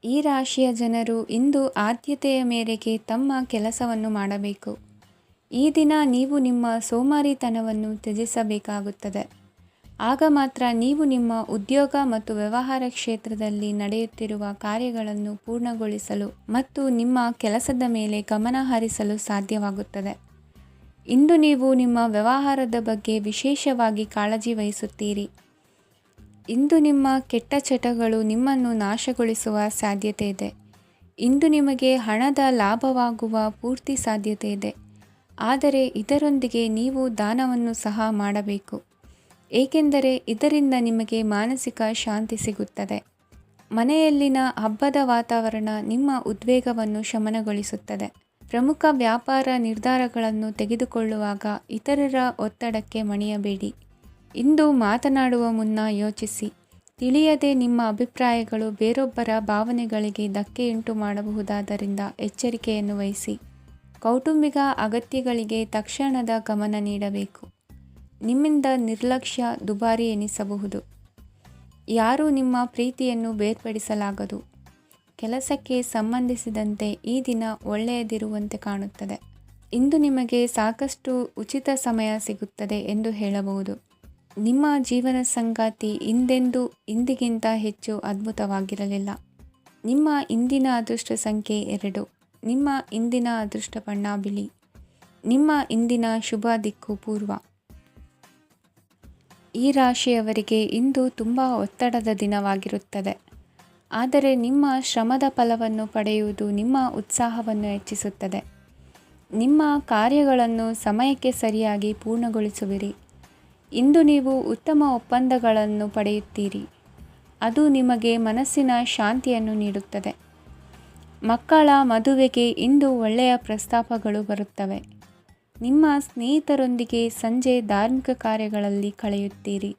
ಈ ರಾಶಿಯ ಜನರು ಇಂದು ಆದ್ಯತೆಯ ಮೇರೆಗೆ ತಮ್ಮ ಕೆಲಸವನ್ನು ಮಾಡಬೇಕು. ಈ ದಿನ ನೀವು ನಿಮ್ಮ ಸೋಮಾರಿತನವನ್ನು ತ್ಯಜಿಸಬೇಕಾಗುತ್ತದೆ. ಆಗ ಮಾತ್ರ ನೀವು ನಿಮ್ಮ ಉದ್ಯೋಗ ಮತ್ತು ವ್ಯವಹಾರ ಕ್ಷೇತ್ರದಲ್ಲಿ ನಡೆಯುತ್ತಿರುವ ಕಾರ್ಯಗಳನ್ನು ಪೂರ್ಣಗೊಳಿಸಲು ಮತ್ತು ನಿಮ್ಮ ಕೆಲಸದ ಮೇಲೆ ಗಮನ ಹರಿಸಲು ಸಾಧ್ಯವಾಗುತ್ತದೆ. ಇಂದು ನೀವು ನಿಮ್ಮ ವ್ಯವಹಾರದ ಬಗ್ಗೆ ವಿಶೇಷವಾಗಿ ಕಾಳಜಿ ವಹಿಸುತ್ತೀರಿ. ಇಂದು ನಿಮ್ಮ ಕೆಟ್ಟ ಚಟಗಳು ನಿಮ್ಮನ್ನು ನಾಶಗೊಳಿಸುವ ಸಾಧ್ಯತೆ ಇದೆ. ಇಂದು ನಿಮಗೆ ಹಣದ ಲಾಭವಾಗುವ ಪೂರ್ತಿ ಸಾಧ್ಯತೆ ಇದೆ. ಆದರೆ ಇದರೊಂದಿಗೆ ನೀವು ದಾನವನ್ನು ಸಹ ಮಾಡಬೇಕು, ಏಕೆಂದರೆ ಇದರಿಂದ ನಿಮಗೆ ಮಾನಸಿಕ ಶಾಂತಿ ಸಿಗುತ್ತದೆ. ಮನೆಯಲ್ಲಿನ ಹಬ್ಬದ ವಾತಾವರಣ ನಿಮ್ಮ ಉದ್ವೇಗವನ್ನು ಶಮನಗೊಳಿಸುತ್ತದೆ. ಪ್ರಮುಖ ವ್ಯಾಪಾರ ನಿರ್ಧಾರಗಳನ್ನು ತೆಗೆದುಕೊಳ್ಳುವಾಗ ಇತರರ ಒತ್ತಡಕ್ಕೆ ಮಣಿಯಬೇಡಿ. ಇಂದು ಮಾತನಾಡುವ ಮುನ್ನ ಯೋಚಿಸಿ. ತಿಳಿಯದೆ ನಿಮ್ಮ ಅಭಿಪ್ರಾಯಗಳು ಬೇರೊಬ್ಬರ ಭಾವನೆಗಳಿಗೆ ಧಕ್ಕೆಯುಂಟು ಮಾಡಬಹುದಾದ್ದರಿಂದ ಎಚ್ಚರಿಕೆಯನ್ನು ವಹಿಸಿ. ಕೌಟುಂಬಿಕ ಅಗತ್ಯಗಳಿಗೆ ತಕ್ಷಣದ ಗಮನ ನೀಡಬೇಕು. ನಿಮ್ಮಿಂದ ನಿರ್ಲಕ್ಷ್ಯ ದುಬಾರಿ ಎನಿಸಬಹುದು. ಯಾರೂ ನಿಮ್ಮ ಪ್ರೀತಿಯನ್ನು ಬೇರ್ಪಡಿಸಲಾಗದು. ಕೆಲಸಕ್ಕೆ ಸಂಬಂಧಿಸಿದಂತೆ ಈ ದಿನ ಒಳ್ಳೆಯದಿರುವಂತೆ ಕಾಣುತ್ತದೆ. ಇಂದು ನಿಮಗೆ ಸಾಕಷ್ಟು ಉಚಿತ ಸಮಯ ಸಿಗುತ್ತದೆ ಎಂದು ಹೇಳಬಹುದು. ನಿಮ್ಮ ಜೀವನ ಸಂಗಾತಿ ಇಂದಿಗಿಂತ ಹೆಚ್ಚು ಅದ್ಭುತವಾಗಿರಲಿಲ್ಲ. ನಿಮ್ಮ ಇಂದಿನ ಅದೃಷ್ಟ ಸಂಖ್ಯೆ 2. ನಿಮ್ಮ ಇಂದಿನ ಅದೃಷ್ಟ ಬಣ್ಣ ಬಿಳಿ. ನಿಮ್ಮ ಇಂದಿನ ಶುಭ ದಿಕ್ಕು ಪೂರ್ವ. ಈ ರಾಶಿಯವರಿಗೆ ಇಂದು ತುಂಬ ಒತ್ತಡದ ದಿನವಾಗಿರುತ್ತದೆ. ಆದರೆ ನಿಮ್ಮ ಶ್ರಮದ ಫಲವನ್ನು ಪಡೆಯುವುದು ನಿಮ್ಮ ಉತ್ಸಾಹವನ್ನು ಹೆಚ್ಚಿಸುತ್ತದೆ. ನಿಮ್ಮ ಕಾರ್ಯಗಳನ್ನು ಸಮಯಕ್ಕೆ ಸರಿಯಾಗಿ ಪೂರ್ಣಗೊಳಿಸುವಿರಿ. ಇಂದು ನೀವು ಉತ್ತಮ ಒಪ್ಪಂದಗಳನ್ನು ಪಡೆಯುತ್ತೀರಿ. ಅದು ನಿಮಗೆ ಮನಸ್ಸಿನ ಶಾಂತಿಯನ್ನು ನೀಡುತ್ತದೆ. ಮಕ್ಕಳ ಮದುವೆಗೆ ಇಂದು ಒಳ್ಳೆಯ ಪ್ರಸ್ತಾಪಗಳು ಬರುತ್ತವೆ. ನಿಮ್ಮ ಸ್ನೇಹಿತರೊಂದಿಗೆ ಸಂಜೆ ಧಾರ್ಮಿಕ ಕಾರ್ಯಗಳಲ್ಲಿ ಕಳೆಯುತ್ತೀರಿ.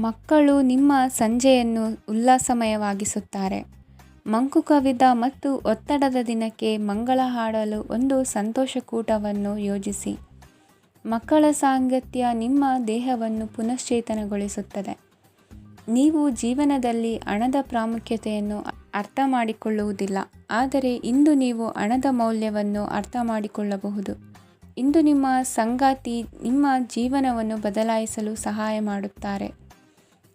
ಮಕ್ಕಳು ನಿಮ್ಮ ಸಂಜೆಯನ್ನು ಉಲ್ಲಾಸಮಯವಾಗಿಸುತ್ತಾರೆ. ಮಂಕು ಕವಿದ ಮತ್ತು ಒತ್ತಡದ ದಿನಕ್ಕೆ ಮಂಗಳ ಹಾಡಲು ಒಂದು ಸಂತೋಷಕೂಟವನ್ನು ಯೋಜಿಸಿ. ಮಕ್ಕಳ ಸಾಂಗತ್ಯ ನಿಮ್ಮ ದೇಹವನ್ನು ಪುನಶ್ಚೇತನಗೊಳಿಸುತ್ತದೆ. ನೀವು ಜೀವನದಲ್ಲಿ ಹಣದ ಪ್ರಾಮುಖ್ಯತೆಯನ್ನು ಅರ್ಥ ಮಾಡಿಕೊಳ್ಳುವುದಿಲ್ಲ, ಆದರೆ ಇಂದು ನೀವು ಹಣದ ಮೌಲ್ಯವನ್ನು ಅರ್ಥ ಮಾಡಿಕೊಳ್ಳಬಹುದು. ಇಂದು ನಿಮ್ಮ ಸಂಗಾತಿ ನಿಮ್ಮ ಜೀವನವನ್ನು ಬದಲಾಯಿಸಲು ಸಹಾಯ ಮಾಡುತ್ತಾರೆ.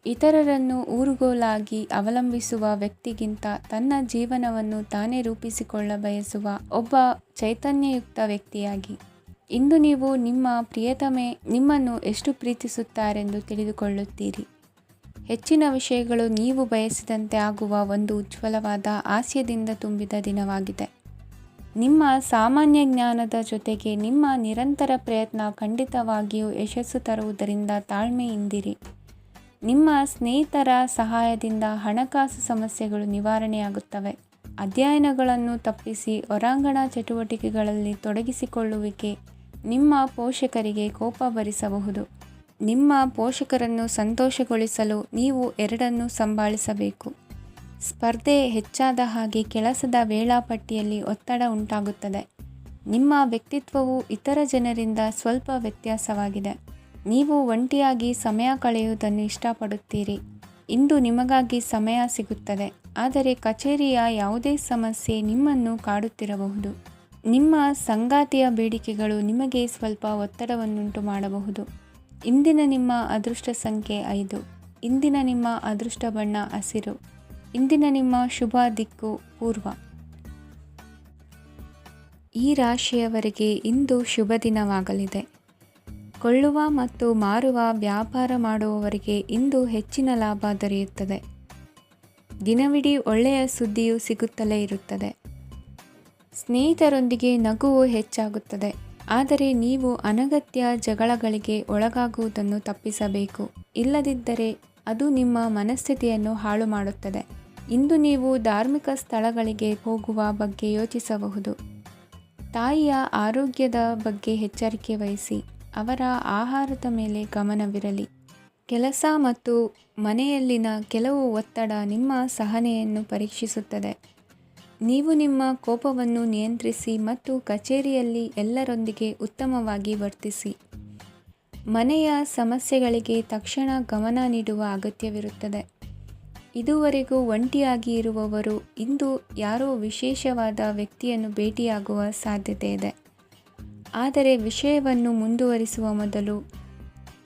ಇತರರನ್ನು ಊರುಗೋಲಾಗಿ ಅವಲಂಬಿಸುವ ವ್ಯಕ್ತಿಗಿಂತ ತನ್ನ ಜೀವನವನ್ನು ತಾನೇ ರೂಪಿಸಿಕೊಳ್ಳ ಬಯಸುವ ಒಬ್ಬ ಚೈತನ್ಯಯುಕ್ತ ವ್ಯಕ್ತಿಯಾಗಿ. ಇಂದು ನೀವು ನಿಮ್ಮ ಪ್ರಿಯತಮೆ ನಿಮ್ಮನ್ನು ಎಷ್ಟು ಪ್ರೀತಿಸುತ್ತಾರೆಂದು ತಿಳಿದುಕೊಳ್ಳುತ್ತೀರಿ. ಹೆಚ್ಚಿನ ವಿಷಯಗಳು ನೀವು ಬಯಸಿದಂತೆ ಆಗುವ ಒಂದು ಉಜ್ವಲವಾದ ಹಾಸ್ಯದಿಂದ ತುಂಬಿದ ದಿನವಾಗಿದೆ. ನಿಮ್ಮ ಸಾಮಾನ್ಯ ಜ್ಞಾನದ ಜೊತೆಗೆ ನಿಮ್ಮ ನಿರಂತರ ಪ್ರಯತ್ನ ಖಂಡಿತವಾಗಿಯೂ ಯಶಸ್ಸು ತರುವುದರಿಂದ ತಾಳ್ಮೆಯಿಂದಿರಿ. ನಿಮ್ಮ ಸ್ನೇಹಿತರ ಸಹಾಯದಿಂದ ಹಣಕಾಸು ಸಮಸ್ಯೆಗಳು ನಿವಾರಣೆಯಾಗುತ್ತವೆ. ಅಧ್ಯಯನಗಳನ್ನು ತಪ್ಪಿಸಿ ಹೊರಾಂಗಣ ಚಟುವಟಿಕೆಗಳಲ್ಲಿ ತೊಡಗಿಸಿಕೊಳ್ಳುವಿಕೆ ನಿಮ್ಮ ಪೋಷಕರಿಗೆ ಕೋಪ ಭರಿಸಬಹುದು. ನಿಮ್ಮ ಪೋಷಕರನ್ನು ಸಂತೋಷಗೊಳಿಸಲು ನೀವು ಎರಡನ್ನೂ ಸಂಭಾಳಿಸಬೇಕು. ಸ್ಪರ್ಧೆ ಹೆಚ್ಚಾದ ಹಾಗೆ ಕೆಲಸದ ವೇಳಾಪಟ್ಟಿಯಲ್ಲಿ ಒತ್ತಡ ಉಂಟಾಗುತ್ತದೆ. ನಿಮ್ಮ ವ್ಯಕ್ತಿತ್ವವು ಇತರ ಜನರಿಂದ ಸ್ವಲ್ಪ ವ್ಯತ್ಯಾಸವಾಗಿದೆ. ನೀವು ಒಂಟಿಯಾಗಿ ಸಮಯ ಕಳೆಯುವುದನ್ನು ಇಷ್ಟಪಡುತ್ತೀರಿ. ಇಂದು ನಿಮಗಾಗಿ ಸಮಯ ಸಿಗುತ್ತದೆ, ಆದರೆ ಕಚೇರಿಯ ಯಾವುದೇ ಸಮಸ್ಯೆ ನಿಮ್ಮನ್ನು ಕಾಡುತ್ತಿರಬಹುದು. ನಿಮ್ಮ ಸಂಗಾತಿಯ ಬೇಡಿಕೆಗಳು ನಿಮಗೆ ಸ್ವಲ್ಪ ಒತ್ತಡವನ್ನುಂಟು ಮಾಡಬಹುದು. ಇಂದಿನ ನಿಮ್ಮ ಅದೃಷ್ಟ ಸಂಖ್ಯೆ 5. ಇಂದಿನ ನಿಮ್ಮ ಅದೃಷ್ಟ ಬಣ್ಣ ಹಸಿರು. ಇಂದಿನ ನಿಮ್ಮ ಶುಭ ದಿಕ್ಕು ಪೂರ್ವ. ಈ ರಾಶಿಯವರಿಗೆ ಇಂದು ಶುಭ ದಿನವಾಗಲಿದೆ. ಕೊಳ್ಳುವ ಮತ್ತು ಮಾರುವ ವ್ಯಾಪಾರ ಮಾಡುವವರಿಗೆ ಇಂದು ಹೆಚ್ಚಿನ ಲಾಭ ದೊರೆಯುತ್ತದೆ. ದಿನವಿಡೀ ಒಳ್ಳೆಯ ಸುದ್ದಿಯು ಸಿಗುತ್ತಲೇ ಇರುತ್ತದೆ. ಸ್ನೇಹಿತರೊಂದಿಗೆ ನಗುವು ಹೆಚ್ಚಾಗುತ್ತದೆ, ಆದರೆ ನೀವು ಅನಗತ್ಯ ಜಗಳಗಳಿಗೆ ಒಳಗಾಗುವುದನ್ನು ತಪ್ಪಿಸಬೇಕು. ಇಲ್ಲದಿದ್ದರೆ ಅದು ನಿಮ್ಮ ಮನಸ್ಥಿತಿಯನ್ನು ಹಾಳು ಮಾಡುತ್ತದೆ. ಇಂದು ನೀವು ಧಾರ್ಮಿಕ ಸ್ಥಳಗಳಿಗೆ ಹೋಗುವ ಬಗ್ಗೆ ಯೋಚಿಸಬಹುದು. ತಾಯಿಯ ಆರೋಗ್ಯದ ಬಗ್ಗೆ ಎಚ್ಚರಿಕೆ ವಹಿಸಿ. ಅವರ ಆಹಾರದ ಮೇಲೆ ಗಮನವಿರಲಿ. ಕೆಲಸ ಮತ್ತು ಮನೆಯಲ್ಲಿನ ಕೆಲವು ಒತ್ತಡ ನಿಮ್ಮ ಸಹನೆಯನ್ನು ಪರೀಕ್ಷಿಸುತ್ತದೆ. ನೀವು ನಿಮ್ಮ ಕೋಪವನ್ನು ನಿಯಂತ್ರಿಸಿ ಮತ್ತು ಕಚೇರಿಯಲ್ಲಿ ಎಲ್ಲರೊಂದಿಗೆ ಉತ್ತಮವಾಗಿ ವರ್ತಿಸಿ. ಮನೆಯ ಸಮಸ್ಯೆಗಳಿಗೆ ತಕ್ಷಣ ಗಮನ ನೀಡುವ ಅಗತ್ಯವಿರುತ್ತದೆ. ಇದುವರೆಗೂ ಒಂಟಿಯಾಗಿ ಇರುವವರು ಇಂದು ಯಾರೋ ವಿಶೇಷವಾದ ವ್ಯಕ್ತಿಯನ್ನು ಭೇಟಿಯಾಗುವ ಸಾಧ್ಯತೆ ಇದೆ. ಆದರೆ ವಿಷಯವನ್ನು ಮುಂದುವರಿಸುವ ಮೊದಲು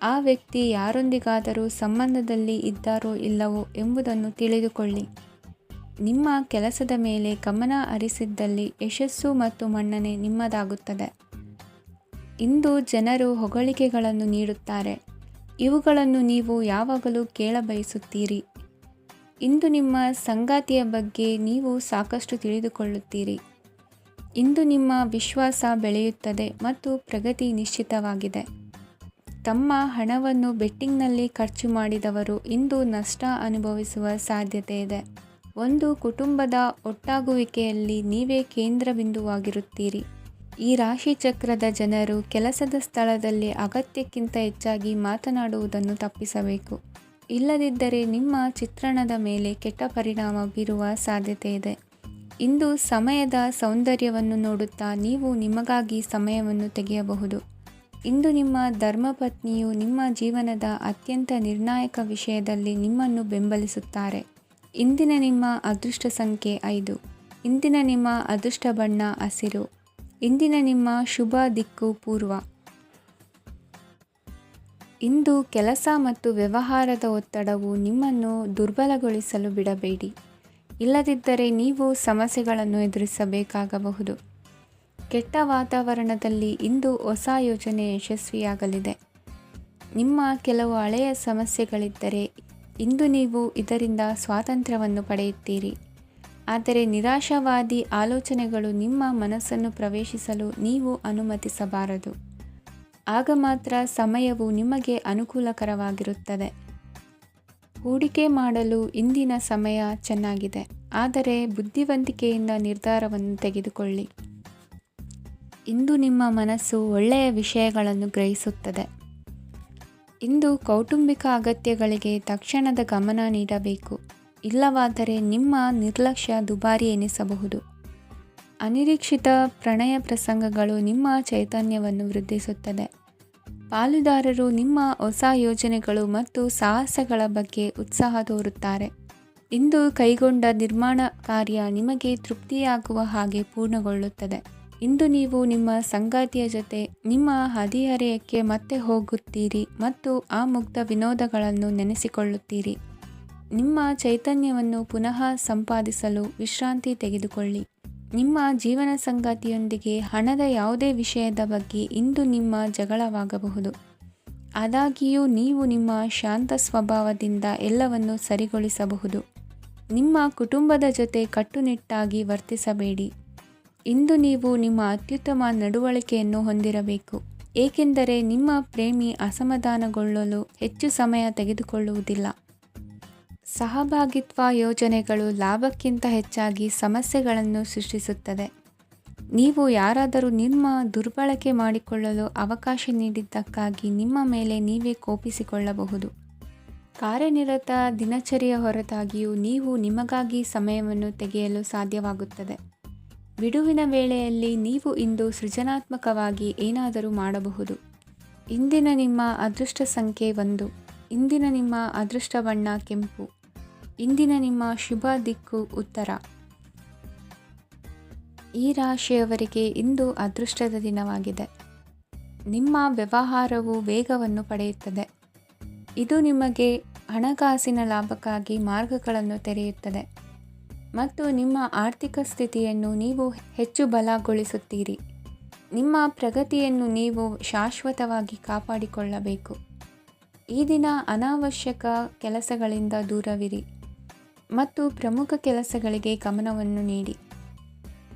ಆ ವ್ಯಕ್ತಿ ಯಾರೊಂದಿಗಾದರೂ ಸಂಬಂಧದಲ್ಲಿ ಇದ್ದಾರೋ ಇಲ್ಲವೋ ಎಂಬುದನ್ನು ತಿಳಿದುಕೊಳ್ಳಿ. ನಿಮ್ಮ ಕೆಲಸದ ಮೇಲೆ ಗಮನ ಹರಿಸಿದ್ದಲ್ಲಿ ಯಶಸ್ಸು ಮತ್ತು ಮನ್ನಣೆ ನಿಮ್ಮದಾಗುತ್ತದೆ. ಇಂದು ಜನರು ಹೊಗಳಿಕೆಗಳನ್ನು ನೀಡುತ್ತಾರೆ. ಇವುಗಳನ್ನು ನೀವು ಯಾವಾಗಲೂ ಕೇಳಬಯಸುತ್ತೀರಿ. ಇಂದು ನಿಮ್ಮ ಸಂಗಾತಿಯ ಬಗ್ಗೆ ನೀವು ಸಾಕಷ್ಟು ತಿಳಿದುಕೊಳ್ಳುತ್ತೀರಿ. ಇಂದು ನಿಮ್ಮ ವಿಶ್ವಾಸ ಬೆಳೆಯುತ್ತದೆ ಮತ್ತು ಪ್ರಗತಿ ನಿಶ್ಚಿತವಾಗಿದೆ. ತಮ್ಮ ಹಣವನ್ನು ಬೆಟ್ಟಿಂಗ್ನಲ್ಲಿ ಖರ್ಚು ಮಾಡಿದವರು ಇಂದು ನಷ್ಟ ಅನುಭವಿಸುವ ಸಾಧ್ಯತೆ ಇದೆ. ಒಂದು ಕುಟುಂಬದ ಒಟ್ಟಾಗುವಿಕೆಯಲ್ಲಿ ನೀವೇ ಕೇಂದ್ರ ಬಿಂದುವಾಗಿರುತ್ತೀರಿ. ಈ ರಾಶಿ ಚಕ್ರದ ಜನರು ಕೆಲಸದ ಸ್ಥಳದಲ್ಲಿ ಅಗತ್ಯಕ್ಕಿಂತ ಹೆಚ್ಚಾಗಿ ಮಾತನಾಡುವುದನ್ನು ತಪ್ಪಿಸಬೇಕು. ಇಲ್ಲದಿದ್ದರೆ ನಿಮ್ಮ ಚಿತ್ರಣದ ಮೇಲೆ ಕೆಟ್ಟ ಪರಿಣಾಮ ಬೀರುವ ಸಾಧ್ಯತೆ ಇದೆ. ಇಂದು ಸಮಯದ ಸೌಂದರ್ಯವನ್ನು ನೋಡುತ್ತಾ ನೀವು ನಿಮಗಾಗಿ ಸಮಯವನ್ನು ತೆಗೆಯಬಹುದು. ಇಂದು ನಿಮ್ಮ ಧರ್ಮಪತ್ನಿಯು ನಿಮ್ಮ ಜೀವನದ ಅತ್ಯಂತ ನಿರ್ಣಾಯಕ ವಿಷಯದಲ್ಲಿ ನಿಮ್ಮನ್ನು ಬೆಂಬಲಿಸುತ್ತಾರೆ. ಇಂದಿನ ನಿಮ್ಮ ಅದೃಷ್ಟ ಸಂಖ್ಯೆ 5. ಇಂದಿನ ನಿಮ್ಮ ಅದೃಷ್ಟ ಬಣ್ಣ ಹಸಿರು. ಇಂದಿನ ನಿಮ್ಮ ಶುಭ ದಿಕ್ಕು ಪೂರ್ವ. ಇಂದು ಕೆಲಸ ಮತ್ತು ವ್ಯವಹಾರದ ಒತ್ತಡವು ನಿಮ್ಮನ್ನು ದುರ್ಬಲಗೊಳಿಸಲು ಬಿಡಬೇಡಿ. ಇಲ್ಲದಿದ್ದರೆ ನೀವು ಸಮಸ್ಯೆಗಳನ್ನು ಎದುರಿಸಬೇಕಾಗಬಹುದು. ಕೆಟ್ಟ ವಾತಾವರಣದಲ್ಲಿ ಇಂದು ಹೊಸ ಯೋಜನೆ ಯಶಸ್ವಿಯಾಗಲಿದೆ. ನಿಮ್ಮ ಕೆಲವು ಹಳೆಯ ಸಮಸ್ಯೆಗಳಿದ್ದರೆ ಇಂದು ನೀವು ಇದರಿಂದ ಸ್ವಾತಂತ್ರ್ಯವನ್ನು ಪಡೆಯುತ್ತೀರಿ. ಆದರೆ ನಿರಾಶಾವಾದಿ ಆಲೋಚನೆಗಳು ನಿಮ್ಮ ಮನಸ್ಸನ್ನು ಪ್ರವೇಶಿಸಲು ನೀವು ಅನುಮತಿಸಬಾರದು. ಆಗ ಮಾತ್ರ ಸಮಯವು ನಿಮಗೆ ಅನುಕೂಲಕರವಾಗಿರುತ್ತದೆ. ಹೂಡಿಕೆ ಮಾಡಲು ಇಂದಿನ ಸಮಯ ಚೆನ್ನಾಗಿದೆ, ಆದರೆ ಬುದ್ಧಿವಂತಿಕೆಯಿಂದ ನಿರ್ಧಾರವನ್ನು ತೆಗೆದುಕೊಳ್ಳಿ. ಇಂದು ನಿಮ್ಮ ಮನಸ್ಸು ಒಳ್ಳೆಯ ವಿಷಯಗಳನ್ನು ಗ್ರಹಿಸುತ್ತದೆ. ಇಂದು ಕೌಟುಂಬಿಕ ಅಗತ್ಯಗಳಿಗೆ ತಕ್ಷಣದ ಗಮನ ನೀಡಬೇಕು. ಇಲ್ಲವಾದರೆ ನಿಮ್ಮ ನಿರ್ಲಕ್ಷ್ಯ ದುಬಾರಿ ಎನಿಸಬಹುದು. ಅನಿರೀಕ್ಷಿತ ಪ್ರಣಯ ಪ್ರಸಂಗಗಳು ನಿಮ್ಮ ಚೈತನ್ಯವನ್ನು ವೃದ್ಧಿಸುತ್ತದೆ. ಪಾಲುದಾರರು ನಿಮ್ಮ ಹೊಸ ಯೋಜನೆಗಳು ಮತ್ತು ಸಾಹಸಗಳ ಬಗ್ಗೆ ಉತ್ಸಾಹ ತೋರುತ್ತಾರೆ. ಇಂದು ಕೈಗೊಂಡ ನಿರ್ಮಾಣ ಕಾರ್ಯ ನಿಮಗೆ ತೃಪ್ತಿಯಾಗುವ ಹಾಗೆ ಪೂರ್ಣಗೊಳ್ಳುತ್ತದೆ. ಇಂದು ನೀವು ನಿಮ್ಮ ಸಂಗಾತಿಯ ಜೊತೆ ನಿಮ್ಮ ಹದಿಹರೆಯಕ್ಕೆ ಮತ್ತೆ ಹೋಗುತ್ತೀರಿ ಮತ್ತು ಆ ಮುಗ್ಧ ವಿನೋದಗಳನ್ನು ನೆನೆಸಿಕೊಳ್ಳುತ್ತೀರಿ. ನಿಮ್ಮ ಚೈತನ್ಯವನ್ನು ಪುನಃ ಸಂಪಾದಿಸಲು ವಿಶ್ರಾಂತಿ ತೆಗೆದುಕೊಳ್ಳಿ. ನಿಮ್ಮ ಜೀವನ ಸಂಗಾತಿಯೊಂದಿಗೆ ಹಣದ ಯಾವುದೇ ವಿಷಯದ ಬಗ್ಗೆ ಇಂದು ನಿಮ್ಮ ಜಗಳವಾಗಬಹುದು. ಆದಾಗ್ಯೂ ನೀವು ನಿಮ್ಮ ಶಾಂತ ಸ್ವಭಾವದಿಂದ ಎಲ್ಲವನ್ನು ಸರಿಗೊಳಿಸಬಹುದು. ನಿಮ್ಮ ಕುಟುಂಬದ ಜೊತೆ ಕಟ್ಟುನಿಟ್ಟಾಗಿ ವರ್ತಿಸಬೇಡಿ. ಇಂದು ನೀವು ನಿಮ್ಮ ಅತ್ಯುತ್ತಮ ನಡವಳಿಕೆಯನ್ನು ಹೊಂದಿರಬೇಕು, ಏಕೆಂದರೆ ನಿಮ್ಮ ಪ್ರೇಮಿ ಅಸಮಾಧಾನಗೊಳ್ಳಲು ಹೆಚ್ಚು ಸಮಯ ತೆಗೆದುಕೊಳ್ಳುವುದಿಲ್ಲ. ಸಹಭಾಗಿತ್ವ ಯೋಜನೆಗಳು ಲಾಭಕ್ಕಿಂತ ಹೆಚ್ಚಾಗಿ ಸಮಸ್ಯೆಗಳನ್ನು ಸೃಷ್ಟಿಸುತ್ತದೆ. ನೀವು ಯಾರಾದರೂ ನಿಮ್ಮ ದುರ್ಬಳಕೆ ಮಾಡಿಕೊಳ್ಳಲು ಅವಕಾಶ ನೀಡಿದ್ದಕ್ಕಾಗಿ ನಿಮ್ಮ ಮೇಲೆ ನೀವೇ ಕೋಪಿಸಿಕೊಳ್ಳಬಹುದು. ಕಾರ್ಯನಿರತ ದಿನಚರಿಯ ಹೊರತಾಗಿಯೂ ನೀವು ನಿಮಗಾಗಿ ಸಮಯವನ್ನು ತೆಗೆಯಲು ಸಾಧ್ಯವಾಗುತ್ತದೆ. ಬಿಡುವಿನ ವೇಳೆಯಲ್ಲಿ ನೀವು ಇಂದು ಸೃಜನಾತ್ಮಕವಾಗಿ ಏನಾದರೂ ಮಾಡಬಹುದು. ಇಂದಿನ ನಿಮ್ಮ ಅದೃಷ್ಟ ಸಂಖ್ಯೆ 1. ಇಂದಿನ ನಿಮ್ಮ ಅದೃಷ್ಟ ಬಣ್ಣ ಕೆಂಪು. ಇಂದಿನ ನಿಮ್ಮ ಶುಭ ದಿಕ್ಕು ಉತ್ತರ. ಈ ರಾಶಿಯವರಿಗೆ ಇಂದು ಅದೃಷ್ಟದ ದಿನವಾಗಿದೆ. ನಿಮ್ಮ ವ್ಯವಹಾರವು ವೇಗವನ್ನು ಪಡೆಯುತ್ತದೆ. ಇದು ನಿಮಗೆ ಹಣಕಾಸಿನ ಲಾಭಕ್ಕಾಗಿ ಮಾರ್ಗಗಳನ್ನು ತೆರೆಯುತ್ತದೆ ಮತ್ತು ನಿಮ್ಮ ಆರ್ಥಿಕ ಸ್ಥಿತಿಯನ್ನು ನೀವು ಹೆಚ್ಚು ಬಲಗೊಳಿಸುತ್ತೀರಿ. ನಿಮ್ಮ ಪ್ರಗತಿಯನ್ನು ನೀವು ಶಾಶ್ವತವಾಗಿ ಕಾಪಾಡಿಕೊಳ್ಳಬೇಕು. ಈ ದಿನ ಅನಾವಶ್ಯಕ ಕೆಲಸಗಳಿಂದ ದೂರವಿರಿ ಮತ್ತು ಪ್ರಮುಖ ಕೆಲಸಗಳಿಗೆ ಗಮನವನ್ನು ನೀಡಿ.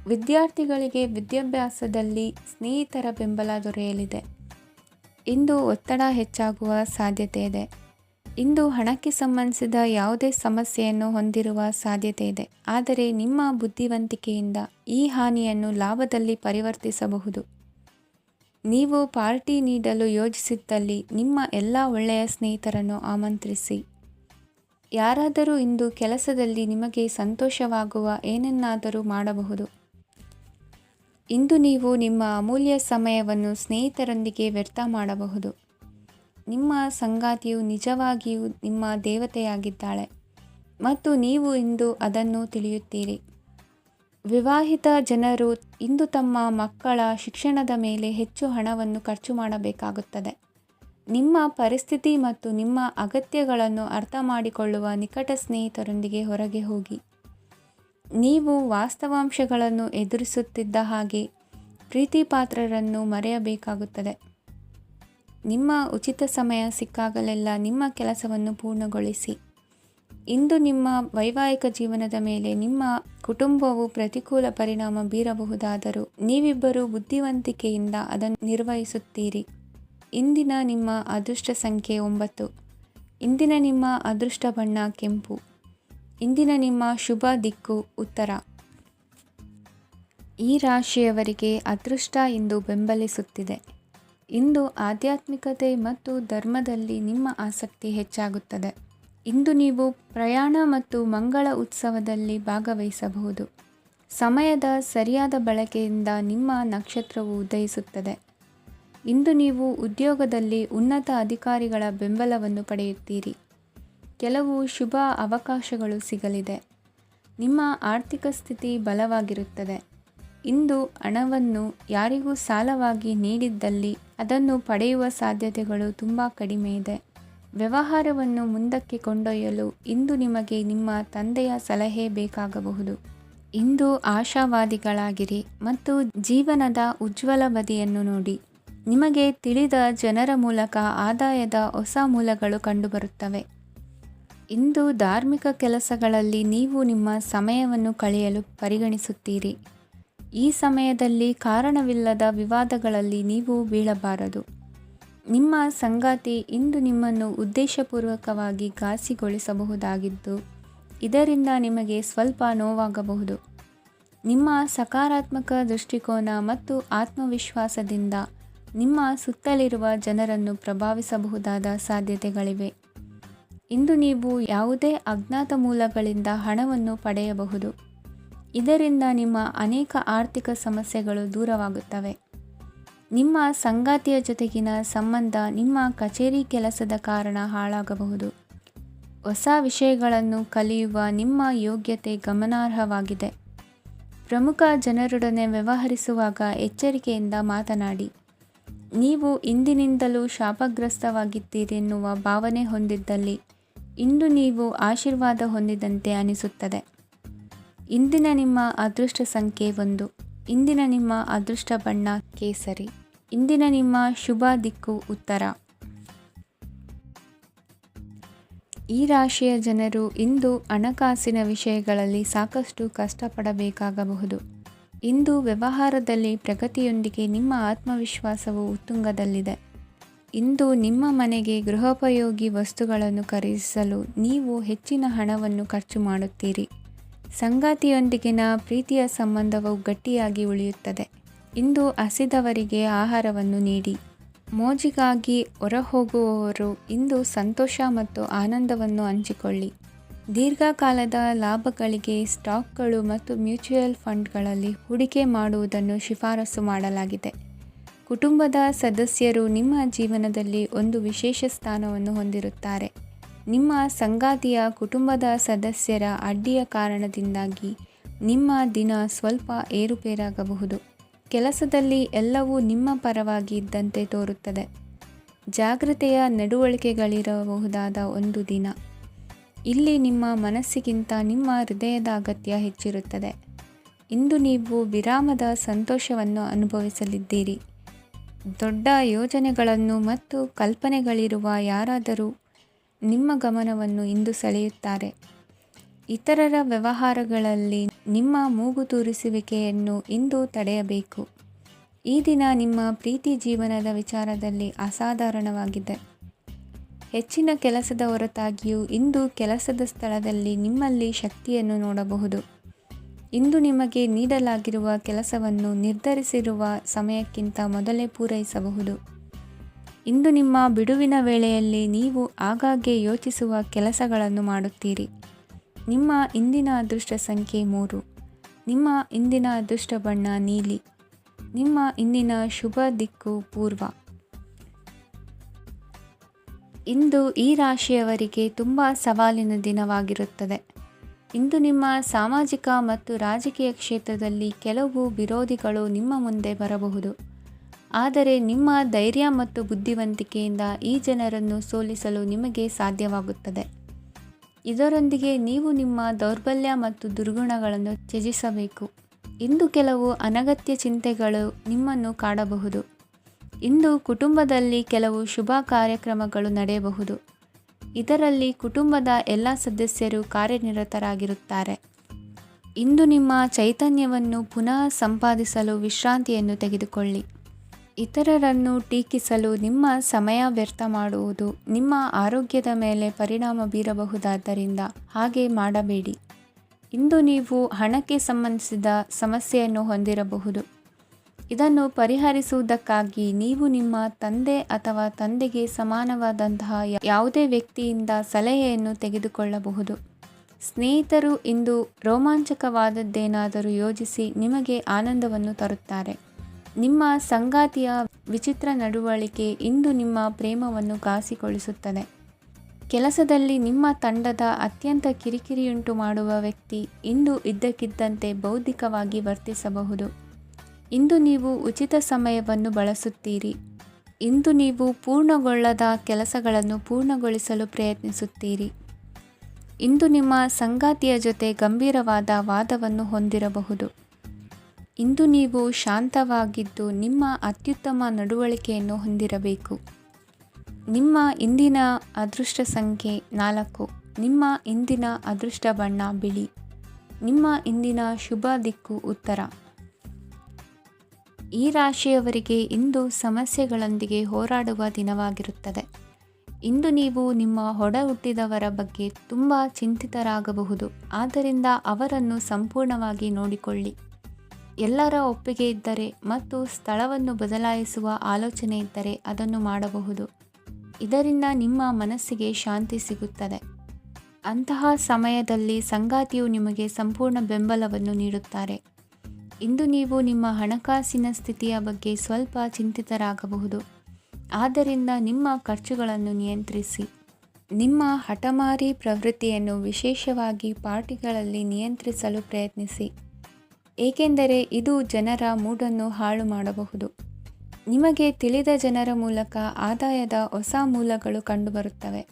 ವಿದ್ಯಾರ್ಥಿಗಳಿಗೆ ವಿದ್ಯಾಭ್ಯಾಸದಲ್ಲಿ ಸ್ನೇಹಿತರ ಬೆಂಬಲ ದೊರೆಯಲಿದೆ. ಇಂದು ಒತ್ತಡ ಹೆಚ್ಚಾಗುವ ಸಾಧ್ಯತೆ ಇದೆ. ಇಂದು ಹಣಕ್ಕೆ ಸಂಬಂಧಿಸಿದ ಯಾವುದೇ ಸಮಸ್ಯೆಯನ್ನು ಹೊಂದಿರುವ ಸಾಧ್ಯತೆ ಇದೆ, ಆದರೆ ನಿಮ್ಮ ಬುದ್ಧಿವಂತಿಕೆಯಿಂದ ಈ ಹಾನಿಯನ್ನು ಲಾಭದಲ್ಲಿ ಪರಿವರ್ತಿಸಬಹುದು. ನೀವು ಪಾರ್ಟಿ ನೀಡಲು ಯೋಜಿಸಿದ್ದಲ್ಲಿ ನಿಮ್ಮ ಎಲ್ಲ ಒಳ್ಳೆಯ ಸ್ನೇಹಿತರನ್ನು ಆಮಂತ್ರಿಸಿ. ಯಾರಾದರೂ ಇಂದು ಕೆಲಸದಲ್ಲಿ ನಿಮಗೆ ಸಂತೋಷವಾಗುವ ಏನನ್ನಾದರೂ ಮಾಡಬಹುದು. ಇಂದು ನೀವು ನಿಮ್ಮ ಅಮೂಲ್ಯ ಸಮಯವನ್ನು ಸ್ನೇಹಿತರೊಂದಿಗೆ ವ್ಯರ್ಥ ಮಾಡಬಹುದು. ನಿಮ್ಮ ಸಂಗಾತಿಯು ನಿಜವಾಗಿಯೂ ನಿಮ್ಮ ದೇವತೆಯಾಗಿದ್ದಾಳೆ. ಮತ್ತು ನೀವು ಇಂದು ಅದನ್ನು ತಿಳಿಯುತ್ತೀರಿ. ವಿವಾಹಿತ ಜನರು ಇಂದು ತಮ್ಮ ಮಕ್ಕಳ ಶಿಕ್ಷಣದ ಮೇಲೆ ಹೆಚ್ಚು ಹಣವನ್ನು ಖರ್ಚು ಮಾಡಬೇಕಾಗುತ್ತದೆ. ನಿಮ್ಮ ಪರಿಸ್ಥಿತಿ ಮತ್ತು ನಿಮ್ಮ ಅಗತ್ಯಗಳನ್ನು ಅರ್ಥ ಮಾಡಿಕೊಳ್ಳುವ ನಿಕಟ ಸ್ನೇಹಿತರೊಂದಿಗೆ ಹೊರಗೆ ಹೋಗಿ. ನೀವು ವಾಸ್ತವಾಂಶಗಳನ್ನು ಎದುರಿಸುತ್ತಿದ್ದ ಹಾಗೆ ಪ್ರೀತಿಪಾತ್ರರನ್ನು ಮರೆಯಬೇಕಾಗುತ್ತದೆ. ನಿಮ್ಮ ಉಚಿತ ಸಮಯ ಸಿಕ್ಕಾಗಲೆಲ್ಲ ನಿಮ್ಮ ಕೆಲಸವನ್ನು ಪೂರ್ಣಗೊಳಿಸಿ. ಇಂದು ನಿಮ್ಮ ವೈವಾಹಿಕ ಜೀವನದ ಮೇಲೆ ನಿಮ್ಮ ಕುಟುಂಬವು ಪ್ರತಿಕೂಲ ಪರಿಣಾಮ ಬೀರಬಹುದಾದರೂ ನೀವಿಬ್ಬರು ಬುದ್ಧಿವಂತಿಕೆಯಿಂದ ಅದನ್ನು ನಿರ್ವಹಿಸುತ್ತೀರಿ. ಇಂದಿನ ನಿಮ್ಮ ಅದೃಷ್ಟ ಸಂಖ್ಯೆ 9. ಇಂದಿನ ನಿಮ್ಮ ಅದೃಷ್ಟ ಬಣ್ಣ ಕೆಂಪು. ಇಂದಿನ ನಿಮ್ಮ ಶುಭ ದಿಕ್ಕು ಉತ್ತರ. ಈ ರಾಶಿಯವರಿಗೆ ಅದೃಷ್ಟ ಇಂದು ಬೆಂಬಲಿಸುತ್ತಿದೆ. ಇಂದು ಆಧ್ಯಾತ್ಮಿಕತೆ ಮತ್ತು ಧರ್ಮದಲ್ಲಿ ನಿಮ್ಮ ಆಸಕ್ತಿ ಹೆಚ್ಚಾಗುತ್ತದೆ. ಇಂದು ನೀವು ಪ್ರಯಾಣ ಮತ್ತು ಮಂಗಳ ಉತ್ಸವದಲ್ಲಿ ಭಾಗವಹಿಸಬಹುದು. ಸಮಯದ ಸರಿಯಾದ ಬಳಕೆಯಿಂದ ನಿಮ್ಮ ನಕ್ಷತ್ರವು ಉದಯಿಸುತ್ತದೆ. ಇಂದು ನೀವು ಉದ್ಯೋಗದಲ್ಲಿ ಉನ್ನತ ಅಧಿಕಾರಿಗಳ ಬೆಂಬಲವನ್ನು ಪಡೆಯುತ್ತೀರಿ. ಕೆಲವು ಶುಭ ಅವಕಾಶಗಳು ಸಿಗಲಿದೆ. ನಿಮ್ಮ ಆರ್ಥಿಕ ಸ್ಥಿತಿ ಬಲವಾಗಿರುತ್ತದೆ. ಇಂದು ಹಣವನ್ನು ಯಾರಿಗೂ ಸಾಲವಾಗಿ ನೀಡಿದ್ದಲ್ಲಿ ಅದನ್ನು ಪಡೆಯುವ ಸಾಧ್ಯತೆಗಳು ತುಂಬ ಕಡಿಮೆ ಇದೆ. ವ್ಯವಹಾರವನ್ನು ಮುಂದಕ್ಕೆ ಕೊಂಡೊಯ್ಯಲು ಇಂದು ನಿಮಗೆ ನಿಮ್ಮ ತಂದೆಯ ಸಲಹೆ ಬೇಕಾಗಬಹುದು. ಇಂದು ಆಶಾವಾದಿಗಳಾಗಿರಿ ಮತ್ತು ಜೀವನದ ಉಜ್ವಲ ಬದಿಯನ್ನು ನೋಡಿ. ನಿಮಗೆ ತಿಳಿದ ಜನರ ಮೂಲಕ ಆದಾಯದ ಹೊಸ ಮೂಲಗಳು ಕಂಡುಬರುತ್ತವೆ. ಇಂದು ಧಾರ್ಮಿಕ ಕೆಲಸಗಳಲ್ಲಿ ನೀವು ನಿಮ್ಮ ಸಮಯವನ್ನು ಕಳೆಯಲು ಪರಿಗಣಿಸುತ್ತೀರಿ. ಈ ಸಮಯದಲ್ಲಿ ಕಾರಣವಿಲ್ಲದ ವಿವಾದಗಳಲ್ಲಿ ನೀವು ಬೀಳಬಾರದು. ನಿಮ್ಮ ಸಂಗಾತಿ ಇಂದು ನಿಮ್ಮನ್ನು ಉದ್ದೇಶಪೂರ್ವಕವಾಗಿ ಘಾಸಿಗೊಳಿಸಬಹುದಾಗಿದ್ದು ಇದರಿಂದ ನಿಮಗೆ ಸ್ವಲ್ಪ ನೋವಾಗಬಹುದು. ನಿಮ್ಮ ಸಕಾರಾತ್ಮಕ ದೃಷ್ಟಿಕೋನ ಮತ್ತು ಆತ್ಮವಿಶ್ವಾಸದಿಂದ ನಿಮ್ಮ ಸುತ್ತಲಿರುವ ಜನರನ್ನು ಪ್ರಭಾವಿಸಬಹುದಾದ ಸಾಧ್ಯತೆಗಳಿವೆ. ಇಂದು ನೀವು ಯಾವುದೇ ಅಜ್ಞಾತ ಮೂಲಗಳಿಂದ ಹಣವನ್ನು ಪಡೆಯಬಹುದು. ಇದರಿಂದ ನಿಮ್ಮ ಅನೇಕ ಆರ್ಥಿಕ ಸಮಸ್ಯೆಗಳು ದೂರವಾಗುತ್ತವೆ. ನಿಮ್ಮ ಸಂಗಾತಿಯ ಜೊತೆಗಿನ ಸಂಬಂಧ ನಿಮ್ಮ ಕಚೇರಿ ಕೆಲಸದ ಕಾರಣ ಹಾಳಾಗಬಹುದು. ಹೊಸ ವಿಷಯಗಳನ್ನು ಕಲಿಯುವ ನಿಮ್ಮ ಯೋಗ್ಯತೆ ಗಮನಾರ್ಹವಾಗಿದೆ. ಪ್ರಮುಖ ಜನರೊಡನೆ ವ್ಯವಹರಿಸುವಾಗ ಎಚ್ಚರಿಕೆಯಿಂದ ಮಾತನಾಡಿ. ನೀವು ಇಂದಿನಿಂದಲೂ ಶಾಪಗ್ರಸ್ತವಾಗಿದ್ದೀರೆನ್ನುವ ಭಾವನೆ ಹೊಂದಿದ್ದಲ್ಲಿ ಇಂದು ನೀವು ಆಶೀರ್ವಾದ ಹೊಂದಿದಂತೆ ಅನಿಸುತ್ತದೆ. ಇಂದಿನ ನಿಮ್ಮ ಅದೃಷ್ಟ ಸಂಖ್ಯೆ 1. ಇಂದಿನ ನಿಮ್ಮ ಅದೃಷ್ಟ ಬಣ್ಣ ಕೇಸರಿ. ಇಂದಿನ ನಿಮ್ಮ ಶುಭ ದಿಕ್ಕು ಉತ್ತರ. ಈ ರಾಶಿಯ ಜನರು ಇಂದು ಹಣಕಾಸಿನ ವಿಷಯಗಳಲ್ಲಿ ಸಾಕಷ್ಟು ಕಷ್ಟಪಡಬೇಕಾಗಬಹುದು. ಇಂದು ವ್ಯವಹಾರದಲ್ಲಿ ಪ್ರಗತಿಯೊಂದಿಗೆ ನಿಮ್ಮ ಆತ್ಮವಿಶ್ವಾಸವು ಉತ್ತುಂಗದಲ್ಲಿದೆ. ಇಂದು ನಿಮ್ಮ ಮನೆಗೆ ಗೃಹೋಪಯೋಗಿ ವಸ್ತುಗಳನ್ನು ಖರೀದಿಸಲು ನೀವು ಹೆಚ್ಚಿನ ಹಣವನ್ನು ಖರ್ಚು ಮಾಡುತ್ತೀರಿ. ಸಂಗಾತಿಯೊಂದಿಗಿನ ಪ್ರೀತಿಯ ಸಂಬಂಧವು ಗಟ್ಟಿಯಾಗಿ ಉಳಿಯುತ್ತದೆ. ಇಂದು ಹಸಿದವರಿಗೆ ಆಹಾರವನ್ನು ನೀಡಿ. ಮೋಜಿಗಾಗಿ ಹೊರಹೋಗುವವರು ಇಂದು ಸಂತೋಷ ಮತ್ತು ಆನಂದವನ್ನು ಹಂಚಿಕೊಳ್ಳಿ. ದೀರ್ಘಕಾಲದ ಲಾಭಗಳಿಗೆ ಸ್ಟಾಕ್ಗಳು ಮತ್ತು ಮ್ಯೂಚುವಲ್ ಫಂಡ್ಗಳಲ್ಲಿ ಹೂಡಿಕೆ ಮಾಡುವುದನ್ನು ಶಿಫಾರಸು ಮಾಡಲಾಗಿದೆ. ಕುಟುಂಬದ ಸದಸ್ಯರು ನಿಮ್ಮ ಜೀವನದಲ್ಲಿ ಒಂದು ವಿಶೇಷ ಸ್ಥಾನವನ್ನು ಹೊಂದಿರುತ್ತಾರೆ. ನಿಮ್ಮ ಸಂಗಾತಿಯ ಕುಟುಂಬದ ಸದಸ್ಯರ ಅಡ್ಡಿಯ ಕಾರಣದಿಂದಾಗಿ ನಿಮ್ಮ ದಿನ ಸ್ವಲ್ಪ ಏರುಪೇರಾಗಬಹುದು. ಕೆಲಸದಲ್ಲಿ ಎಲ್ಲವೂ ನಿಮ್ಮ ಪರವಾಗಿ ಇದ್ದಂತೆ ತೋರುತ್ತದೆ. ಜಾಗ್ರತೆಯ ನಡವಳಿಕೆಗಳಿರಬಹುದಾದ ಒಂದು ದಿನ. ಇಲ್ಲಿ ನಿಮ್ಮ ಮನಸ್ಸಿಗಿಂತ ನಿಮ್ಮ ಹೃದಯದ ಅಗತ್ಯ ಹೆಚ್ಚಿರುತ್ತದೆ. ಇಂದು ನೀವು ವಿರಾಮದ ಸಂತೋಷವನ್ನು ಅನುಭವಿಸಲಿದ್ದೀರಿ. ದೊಡ್ಡ ಯೋಜನೆಗಳನ್ನು ಮತ್ತು ಕಲ್ಪನೆಗಳಿರುವ ಯಾರಾದರೂ ನಿಮ್ಮ ಗಮನವನ್ನು ಇಂದು ಸೆಳೆಯುತ್ತಾರೆ. ಇತರರ ವ್ಯವಹಾರಗಳಲ್ಲಿ ನಿಮ್ಮ ಮೂಗು ತೂರಿಸುವಿಕೆಯನ್ನು ಇಂದು ತಡೆಯಬೇಕು. ಈ ದಿನ ನಿಮ್ಮ ಪ್ರೀತಿ ಜೀವನದ ವಿಚಾರದಲ್ಲಿ ಅಸಾಧಾರಣವಾಗಿದೆ. ಹೆಚ್ಚಿನ ಕೆಲಸದ ಹೊರತಾಗಿಯೂ ಇಂದು ಕೆಲಸದ ಸ್ಥಳದಲ್ಲಿ ನಿಮ್ಮಲ್ಲಿ ಶಕ್ತಿಯನ್ನು ನೋಡಬಹುದು. ಇಂದು ನಿಮಗೆ ನೀಡಲಾಗಿರುವ ಕೆಲಸವನ್ನು ನಿರ್ಧರಿಸಿರುವ ಸಮಯಕ್ಕಿಂತ ಮೊದಲೇ ಪೂರೈಸಬಹುದು. ಇಂದು ನಿಮ್ಮ ಬಿಡುವಿನ ವೇಳೆಯಲ್ಲಿ ನೀವು ಆಗಾಗ್ಗೆ ಯೋಚಿಸುವ ಕೆಲಸಗಳನ್ನು ಮಾಡುತ್ತೀರಿ. ನಿಮ್ಮ ಇಂದಿನ ಅದೃಷ್ಟ ಸಂಖ್ಯೆ 3. ನಿಮ್ಮ ಇಂದಿನ ಅದೃಷ್ಟ ಬಣ್ಣ ನೀಲಿ. ನಿಮ್ಮ ಇಂದಿನ ಶುಭ ದಿಕ್ಕು ಪೂರ್ವ. ಇಂದು ಈ ರಾಶಿಯವರಿಗೆ ತುಂಬ ಸವಾಲಿನ ದಿನವಾಗಿರುತ್ತದೆ. ಇಂದು ನಿಮ್ಮ ಸಾಮಾಜಿಕ ಮತ್ತು ರಾಜಕೀಯ ಕ್ಷೇತ್ರದಲ್ಲಿ ಕೆಲವು ವಿರೋಧಿಗಳು ನಿಮ್ಮ ಮುಂದೆ ಬರಬಹುದು. ಆದರೆ ನಿಮ್ಮ ಧೈರ್ಯ ಮತ್ತು ಬುದ್ಧಿವಂತಿಕೆಯಿಂದ ಈ ಜನರನ್ನು ಸೋಲಿಸಲು ನಿಮಗೆ ಸಾಧ್ಯವಾಗುತ್ತದೆ. ಇದರೊಂದಿಗೆ ನೀವು ನಿಮ್ಮ ದೌರ್ಬಲ್ಯ ಮತ್ತು ದುರ್ಗುಣಗಳನ್ನು ತ್ಯಜಿಸಬೇಕು. ಇಂದು ಕೆಲವು ಅನಗತ್ಯ ಚಿಂತೆಗಳು ನಿಮ್ಮನ್ನು ಕಾಡಬಹುದು. ಇಂದು ಕುಟುಂಬದಲ್ಲಿ ಕೆಲವು ಶುಭ ಕಾರ್ಯಕ್ರಮಗಳು ನಡೆಯಬಹುದು. ಇದರಲ್ಲಿ ಕುಟುಂಬದ ಎಲ್ಲ ಸದಸ್ಯರು ಕಾರ್ಯನಿರತರಾಗಿರುತ್ತಾರೆ. ಇಂದು ನಿಮ್ಮ ಚೈತನ್ಯವನ್ನು ಪುನಃ ಸಂಪಾದಿಸಲು ವಿಶ್ರಾಂತಿಯನ್ನು ತೆಗೆದುಕೊಳ್ಳಿ. ಇತರರನ್ನು ಟೀಕಿಸಲು ನಿಮ್ಮ ಸಮಯ ವ್ಯರ್ಥ ಮಾಡುವುದು ನಿಮ್ಮ ಆರೋಗ್ಯದ ಮೇಲೆ ಪರಿಣಾಮ ಬೀರಬಹುದಾದ್ದರಿಂದ ಹಾಗೆ ಮಾಡಬೇಡಿ. ಇಂದು ನೀವು ಹಣಕ್ಕೆ ಸಂಬಂಧಿಸಿದ ಸಮಸ್ಯೆಯನ್ನು ಹೊಂದಿರಬಹುದು. ಇದನ್ನು ಪರಿಹರಿಸುವುದಕ್ಕಾಗಿ ನೀವು ನಿಮ್ಮ ತಂದೆ ಅಥವಾ ತಂದೆಗೆ ಸಮಾನವಾದಂತಹ ಯಾವುದೇ ವ್ಯಕ್ತಿಯಿಂದ ಸಲಹೆಯನ್ನು ತೆಗೆದುಕೊಳ್ಳಬಹುದು. ಸ್ನೇಹಿತರು ಇಂದು ರೋಮಾಂಚಕವಾದದ್ದೇನಾದರೂ ಯೋಜಿಸಿ ನಿಮಗೆ ಆನಂದವನ್ನು ತರುತ್ತಾರೆ. ನಿಮ್ಮ ಸಂಗಾತಿಯ ವಿಚಿತ್ರ ನಡವಳಿಕೆ ಇಂದು ನಿಮ್ಮ ಪ್ರೇಮವನ್ನು ಘಾಸಿಗೊಳಿಸುತ್ತದೆ. ಕೆಲಸದಲ್ಲಿ ನಿಮ್ಮ ತಂಡದ ಅತ್ಯಂತ ಕಿರಿಕಿರಿಯುಂಟು ಮಾಡುವ ವ್ಯಕ್ತಿ ಇಂದು ಇದ್ದಕ್ಕಿದ್ದಂತೆ ಬೌದ್ಧಿಕವಾಗಿ ವರ್ತಿಸಬಹುದು. ಇಂದು ನೀವು ಉಚಿತ ಸಮಯವನ್ನು ಬಳಸುತ್ತೀರಿ. ಇಂದು ನೀವು ಪೂರ್ಣಗೊಳ್ಳದ ಕೆಲಸಗಳನ್ನು ಪೂರ್ಣಗೊಳಿಸಲು ಪ್ರಯತ್ನಿಸುತ್ತೀರಿ. ಇಂದು ನಿಮ್ಮ ಸಂಗಾತಿಯ ಜೊತೆ ಗಂಭೀರವಾದ ವಾದವನ್ನು ಹೊಂದಿರಬಹುದು. ಇಂದು ನೀವು ಶಾಂತವಾಗಿದ್ದು ನಿಮ್ಮ ಅತ್ಯುತ್ತಮ ನಡವಳಿಕೆಯನ್ನು ಹೊಂದಿರಬೇಕು. ನಿಮ್ಮ ಇಂದಿನ ಅದೃಷ್ಟ ಸಂಖ್ಯೆ 4. ನಿಮ್ಮ ಇಂದಿನ ಅದೃಷ್ಟ ಬಣ್ಣ ಬಿಳಿ. ನಿಮ್ಮ ಇಂದಿನ ಶುಭ ದಿಕ್ಕು ಉತ್ತರ. ಈ ರಾಶಿಯವರಿಗೆ ಇಂದು ಸಮಸ್ಯೆಗಳೊಂದಿಗೆ ಹೋರಾಡುವ ದಿನವಾಗಿರುತ್ತದೆ. ಇಂದು ನೀವು ನಿಮ್ಮ ಒಡ ಹುಟ್ಟಿದವರ ಬಗ್ಗೆ ತುಂಬ ಚಿಂತಿತರಾಗಬಹುದು. ಆದ್ದರಿಂದ ಅವರನ್ನು ಸಂಪೂರ್ಣವಾಗಿ ನೋಡಿಕೊಳ್ಳಿ. ಎಲ್ಲರ ಒಪ್ಪಿಗೆ ಇದ್ದರೆ ಮತ್ತು ಸ್ಥಳವನ್ನು ಬದಲಾಯಿಸುವ ಆಲೋಚನೆ ಇದ್ದರೆ ಅದನ್ನು ಮಾಡಬಹುದು. ಇದರಿಂದ ನಿಮ್ಮ ಮನಸ್ಸಿಗೆ ಶಾಂತಿ ಸಿಗುತ್ತದೆ. ಅಂತಹ ಸಮಯದಲ್ಲಿ ಸಂಗಾತಿಯು ನಿಮಗೆ ಸಂಪೂರ್ಣ ಬೆಂಬಲವನ್ನು ನೀಡುತ್ತಾರೆ. ಇಂದು ನೀವು ನಿಮ್ಮ ಹಣಕಾಸಿನ ಸ್ಥಿತಿಯ ಬಗ್ಗೆ ಸ್ವಲ್ಪ ಚಿಂತಿತರಾಗಬಹುದು. ಆದ್ದರಿಂದ ನಿಮ್ಮ ಖರ್ಚುಗಳನ್ನು ನಿಯಂತ್ರಿಸಿ. ನಿಮ್ಮ ಹಠಮಾರಿ ಪ್ರವೃತ್ತಿಯನ್ನು ವಿಶೇಷವಾಗಿ ಪಾರ್ಟಿಗಳಲ್ಲಿ ನಿಯಂತ್ರಿಸಲು ಪ್ರಯತ್ನಿಸಿ. ಏಕೆಂದರೆ ಇದು ಜನರ ಮೂಡನ್ನು ಹಾಳು ಮಾಡಬಹುದು. ನಿಮಗೆ ತಿಳಿದ ಜನರ ಮೂಲಕ ಆದಾಯದ ಹೊಸ ಮೂಲಗಳು ಕಂಡುಬರುತ್ತವೆ.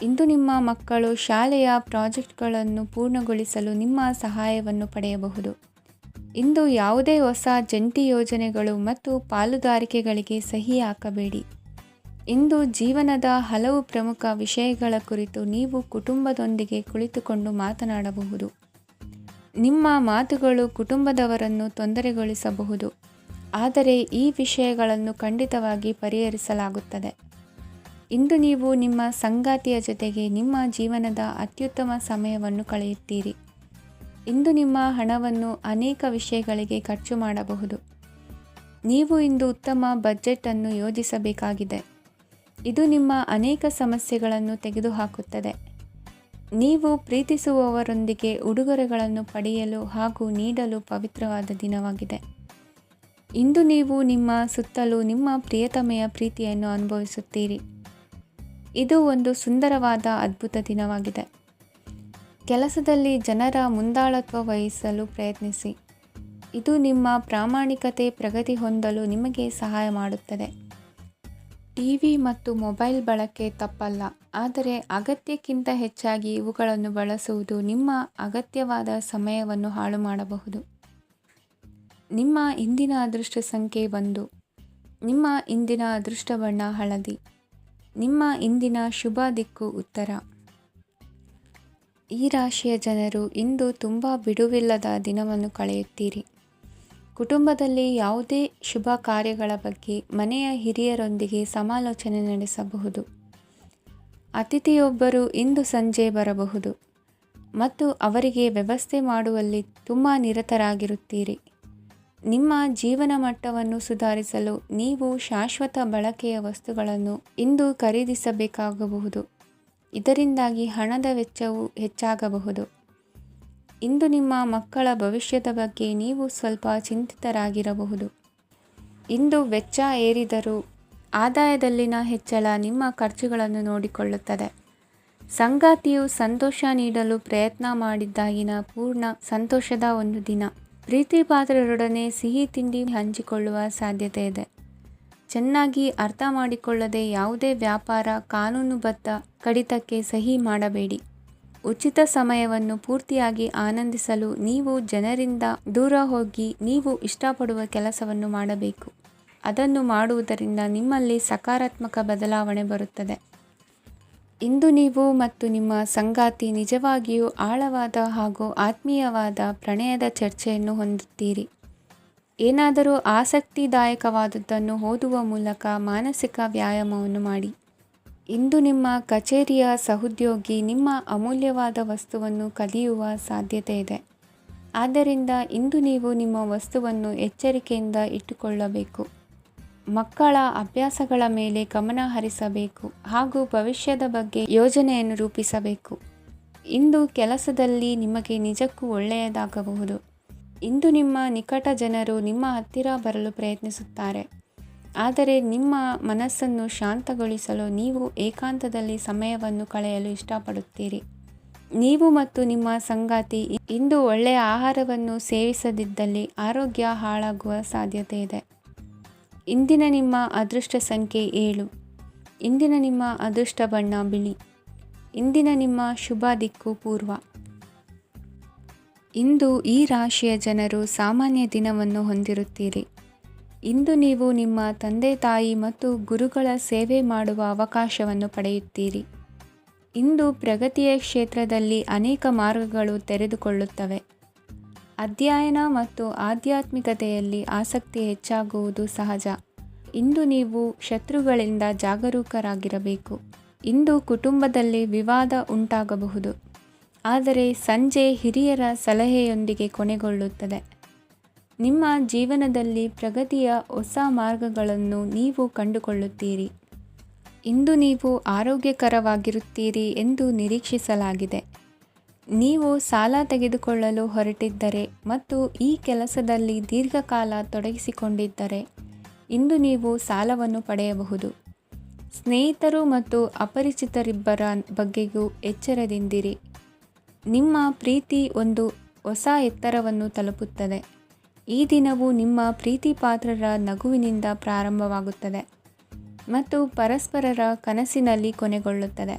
ಇಂದು ನಿಮ್ಮ ಮಕ್ಕಳು ಶಾಲೆಯ ಪ್ರಾಜೆಕ್ಟ್ಗಳನ್ನು ಪೂರ್ಣಗೊಳಿಸಲು ನಿಮ್ಮ ಸಹಾಯವನ್ನು ಪಡೆಯಬಹುದು. ಇಂದು ಯಾವುದೇ ಹೊಸ ಜಂಟಿ ಯೋಜನೆಗಳು ಮತ್ತು ಪಾಲುದಾರಿಕೆಗಳಿಗೆ ಸಹಿ ಹಾಕಬೇಡಿ. ಇಂದು ಜೀವನದ ಹಲವು ಪ್ರಮುಖ ವಿಷಯಗಳ ಕುರಿತು ನೀವು ಕುಟುಂಬದೊಂದಿಗೆ ಕುಳಿತುಕೊಂಡು ಮಾತನಾಡಬಹುದು. ನಿಮ್ಮ ಮಾತುಗಳು ಕುಟುಂಬದವರನ್ನು ತೊಂದರೆಗೊಳಿಸಬಹುದು. ಆದರೆ ಈ ವಿಷಯಗಳನ್ನು ಖಂಡಿತವಾಗಿ ಪರಿಹರಿಸಲಾಗುತ್ತದೆ. ಇಂದು ನೀವು ನಿಮ್ಮ ಸಂಗಾತಿಯ ಜೊತೆಗೆ ನಿಮ್ಮ ಜೀವನದ ಅತ್ಯುತ್ತಮ ಸಮಯವನ್ನು ಕಳೆಯುತ್ತೀರಿ. ಇಂದು ನಿಮ್ಮ ಹಣವನ್ನು ಅನೇಕ ವಿಷಯಗಳಿಗೆ ಖರ್ಚು ಮಾಡಬಹುದು. ನೀವು ಇಂದು ಉತ್ತಮ ಬಜೆಟ್ ಅನ್ನು ಯೋಜಿಸಬೇಕಾಗಿದೆ. ಇದು ನಿಮ್ಮ ಅನೇಕ ಸಮಸ್ಯೆಗಳನ್ನು ತೆಗೆದುಹಾಕುತ್ತದೆ. ನೀವು ಪ್ರೀತಿಸುವವರೊಂದಿಗೆ ಉಡುಗೊರೆಗಳನ್ನು ಪಡೆಯಲು ಹಾಗೂ ನೀಡಲು ಪವಿತ್ರವಾದ ದಿನವಾಗಿದೆ. ಇಂದು ನೀವು ನಿಮ್ಮ ಸುತ್ತಲೂ ನಿಮ್ಮ ಪ್ರಿಯತಮೆಯ ಪ್ರೀತಿಯನ್ನು ಅನುಭವಿಸುತ್ತೀರಿ. ಇದು ಒಂದು ಸುಂದರವಾದ ಅದ್ಭುತ ದಿನವಾಗಿದೆ. ಕೆಲಸದಲ್ಲಿ ಜನರ ಮುಂದಾಳತ್ವ ವಹಿಸಲು ಪ್ರಯತ್ನಿಸಿ. ಇದು ನಿಮ್ಮ ಪ್ರಾಮಾಣಿಕತೆ ಪ್ರಗತಿ ಹೊಂದಲು ನಿಮಗೆ ಸಹಾಯ ಮಾಡುತ್ತದೆ. ಟಿವಿ ಮತ್ತು ಮೊಬೈಲ್ ಬಳಕೆ ತಪ್ಪಲ್ಲ, ಆದರೆ ಅಗತ್ಯಕ್ಕಿಂತ ಹೆಚ್ಚಾಗಿ ಇವುಗಳನ್ನು ಬಳಸುವುದು ನಿಮ್ಮ ಅಗತ್ಯವಾದ ಸಮಯವನ್ನು ಹಾಳು ಮಾಡಬಹುದು. ನಿಮ್ಮ ಇಂದಿನ ಅದೃಷ್ಟ ಸಂಖ್ಯೆ 1. ನಿಮ್ಮ ಇಂದಿನ ಅದೃಷ್ಟ ಬಣ್ಣ ಹಳದಿ. ನಿಮ್ಮ ಇಂದಿನ ಶುಭ ದಿಕ್ಕು ಉತ್ತರ. ಈ ರಾಶಿಯ ಜನರು ಇಂದು ತುಂಬ ಬಿಡುವಿಲ್ಲದ ದಿನವನ್ನು ಕಳೆಯುತ್ತೀರಿ. ಕುಟುಂಬದಲ್ಲಿ ಯಾವುದೇ ಶುಭ ಕಾರ್ಯಗಳ ಬಗ್ಗೆ ಮನೆಯ ಹಿರಿಯರೊಂದಿಗೆ ಸಮಾಲೋಚನೆ ನಡೆಸಬಹುದು. ಅತಿಥಿಯೊಬ್ಬರು ಇಂದು ಸಂಜೆ ಬರಬಹುದು ಮತ್ತು ಅವರಿಗೆ ವ್ಯವಸ್ಥೆ ಮಾಡುವಲ್ಲಿ ತುಂಬ ನಿರತರಾಗಿರುತ್ತೀರಿ. ನಿಮ್ಮ ಜೀವನ ಮಟ್ಟವನ್ನು ಸುಧಾರಿಸಲು ನೀವು ಶಾಶ್ವತ ಬಳಕೆಯ ವಸ್ತುಗಳನ್ನು ಇಂದು ಖರೀದಿಸಬೇಕಾಗಬಹುದು. ಇದರಿಂದಾಗಿ ಹಣದ ವೆಚ್ಚವು ಹೆಚ್ಚಾಗಬಹುದು. ಇಂದು ನಿಮ್ಮ ಮಕ್ಕಳ ಭವಿಷ್ಯದ ಬಗ್ಗೆ ನೀವು ಸ್ವಲ್ಪ ಚಿಂತಿತರಾಗಿರಬಹುದು. ಇಂದು ವೆಚ್ಚ ಏರಿದರೂ ಆದಾಯದಲ್ಲಿನ ಹೆಚ್ಚಳ ನಿಮ್ಮ ಖರ್ಚುಗಳನ್ನು ನೋಡಿಕೊಳ್ಳುತ್ತದೆ. ಸಂಗಾತಿಯು ಸಂತೋಷ ನೀಡಲು ಪ್ರಯತ್ನ ಮಾಡಿದ್ದಾಗಿನ ಪೂರ್ಣ ಸಂತೋಷದ ಒಂದು ದಿನ. ಪ್ರೀತಿಪಾತ್ರರೊಡನೆ ಸಿಹಿ ತಿಂಡಿ ಹಂಚಿಕೊಳ್ಳುವ ಸಾಧ್ಯತೆ ಇದೆ. ಚೆನ್ನಾಗಿ ಅರ್ಥ ಮಾಡಿಕೊಳ್ಳದೆ ಯಾವುದೇ ವ್ಯಾಪಾರ ಕಾನೂನುಬದ್ಧ ಕಡಿತಕ್ಕೆ ಸಹಿ ಮಾಡಬೇಡಿ. ಉಚಿತ ಸಮಯವನ್ನು ಪೂರ್ತಿಯಾಗಿ ಆನಂದಿಸಲು ನೀವು ಜನರಿಂದ ದೂರ ಹೋಗಿ ನೀವು ಇಷ್ಟಪಡುವ ಕೆಲಸವನ್ನು ಮಾಡಬೇಕು. ಅದನ್ನು ಮಾಡುವುದರಿಂದ ನಿಮ್ಮಲ್ಲಿ ಸಕಾರಾತ್ಮಕ ಬದಲಾವಣೆ ಬರುತ್ತದೆ. ಇಂದು ನೀವು ಮತ್ತು ನಿಮ್ಮ ಸಂಗಾತಿ ನಿಜವಾಗಿಯೂ ಆಳವಾದ ಹಾಗೂ ಆತ್ಮೀಯವಾದ ಪ್ರಣಯದ ಚರ್ಚೆಯನ್ನು ಹೊಂದುತ್ತೀರಿ. ಏನಾದರೂ ಆಸಕ್ತಿದಾಯಕವಾದದ್ದನ್ನು ಓದುವ ಮೂಲಕ ಮಾನಸಿಕ ವ್ಯಾಯಾಮವನ್ನು ಮಾಡಿ. ಇಂದು ನಿಮ್ಮ ಕಚೇರಿಯ ಸಹೋದ್ಯೋಗಿ ನಿಮ್ಮ ಅಮೂಲ್ಯವಾದ ವಸ್ತುವನ್ನು ಕದಿಯುವ ಸಾಧ್ಯತೆ ಇದೆ. ಆದ್ದರಿಂದ ಇಂದು ನೀವು ನಿಮ್ಮ ವಸ್ತುವನ್ನು ಎಚ್ಚರಿಕೆಯಿಂದ ಇಟ್ಟುಕೊಳ್ಳಬೇಕು. ಮಕ್ಕಳ ಅಭ್ಯಾಸಗಳ ಮೇಲೆ ಗಮನ ಹರಿಸಬೇಕು ಹಾಗೂ ಭವಿಷ್ಯದ ಬಗ್ಗೆ ಯೋಜನೆಯನ್ನು ರೂಪಿಸಬೇಕು. ಇಂದು ಕೆಲಸದಲ್ಲಿ ನಿಮಗೆ ನಿಜಕ್ಕೂ ಒಳ್ಳೆಯದಾಗಬಹುದು. ಇಂದು ನಿಮ್ಮ ನಿಕಟ ಜನರು ನಿಮ್ಮ ಹತ್ತಿರ ಬರಲು ಪ್ರಯತ್ನಿಸುತ್ತಾರೆ. ಆದರೆ ನಿಮ್ಮ ಮನಸ್ಸನ್ನು ಶಾಂತಗೊಳಿಸಲು ನೀವು ಏಕಾಂತದಲ್ಲಿ ಸಮಯವನ್ನು ಕಳೆಯಲು ಇಷ್ಟಪಡುತ್ತೀರಿ. ನೀವು ಮತ್ತು ನಿಮ್ಮ ಸಂಗಾತಿ ಇಂದು ಒಳ್ಳೆಯ ಆಹಾರವನ್ನು ಸೇವಿಸದಿದ್ದಲ್ಲಿ ಆರೋಗ್ಯ ಹಾಳಾಗುವ ಸಾಧ್ಯತೆ ಇದೆ. ಇಂದಿನ ನಿಮ್ಮ ಅದೃಷ್ಟ ಸಂಖ್ಯೆ 7. ಇಂದಿನ ನಿಮ್ಮ ಅದೃಷ್ಟ ಬಣ್ಣ ಬಿಳಿ. ಇಂದಿನ ನಿಮ್ಮ ಶುಭ ದಿಕ್ಕು ಪೂರ್ವ. ಇಂದು ಈ ರಾಶಿಯ ಜನರು ಸಾಮಾನ್ಯ ದಿನವನ್ನು ಹೊಂದಿರುತ್ತೀರಿ. ಇಂದು ನೀವು ನಿಮ್ಮ ತಂದೆ ತಾಯಿ ಮತ್ತು ಗುರುಗಳ ಸೇವೆ ಮಾಡುವ ಅವಕಾಶವನ್ನು ಪಡೆಯುತ್ತೀರಿ. ಇಂದು ಪ್ರಗತಿಯ ಕ್ಷೇತ್ರದಲ್ಲಿ ಅನೇಕ ಮಾರ್ಗಗಳು ತೆರೆದುಕೊಳ್ಳುತ್ತವೆ. ಅಧ್ಯಯನ ಮತ್ತು ಆಧ್ಯಾತ್ಮಿಕತೆಯಲ್ಲಿ ಆಸಕ್ತಿ ಹೆಚ್ಚಾಗುವುದು ಸಹಜ. ಇಂದು ನೀವು ಶತ್ರುಗಳಿಂದ ಜಾಗರೂಕರಾಗಿರಬೇಕು. ಇಂದು ಕುಟುಂಬದಲ್ಲಿ ವಿವಾದ ಉಂಟಾಗಬಹುದು, ಆದರೆ ಸಂಜೆ ಹಿರಿಯರ ಸಲಹೆಯೊಂದಿಗೆ ಕೊನೆಗೊಳ್ಳುತ್ತದೆ. ನಿಮ್ಮ ಜೀವನದಲ್ಲಿ ಪ್ರಗತಿಯ ಹೊಸ ಮಾರ್ಗಗಳನ್ನು ನೀವು ಕಂಡುಕೊಳ್ಳುತ್ತೀರಿ. ಇಂದು ನೀವು ಆರೋಗ್ಯಕರವಾಗಿರುತ್ತೀರಿ ಎಂದು ನಿರೀಕ್ಷಿಸಲಾಗಿದೆ. ನೀವು ಸಾಲ ತೆಗೆದುಕೊಳ್ಳಲು ಹೊರಟಿದ್ದರೆ ಮತ್ತು ಈ ಕೆಲಸದಲ್ಲಿ ದೀರ್ಘಕಾಲ ತೊಡಗಿಸಿಕೊಂಡಿದ್ದರೆ ಇಂದು ನೀವು ಸಾಲವನ್ನು ಪಡೆಯಬಹುದು. ಸ್ನೇಹಿತರು ಮತ್ತು ಅಪರಿಚಿತರಿಬ್ಬರ ಬಗ್ಗೆಯೂ ಎಚ್ಚರದಿಂದಿರಿ. ನಿಮ್ಮ ಪ್ರೀತಿ ಒಂದು ಹೊಸ ಎತ್ತರವನ್ನು ತಲುಪುತ್ತದೆ. ಈ ದಿನವು ನಿಮ್ಮ ಪ್ರೀತಿಪಾತ್ರರ ನಗುವಿನಿಂದ ಪ್ರಾರಂಭವಾಗುತ್ತದೆ ಮತ್ತು ಪರಸ್ಪರರ ಕನಸಿನಲ್ಲಿ ಕೊನೆಗೊಳ್ಳುತ್ತದೆ.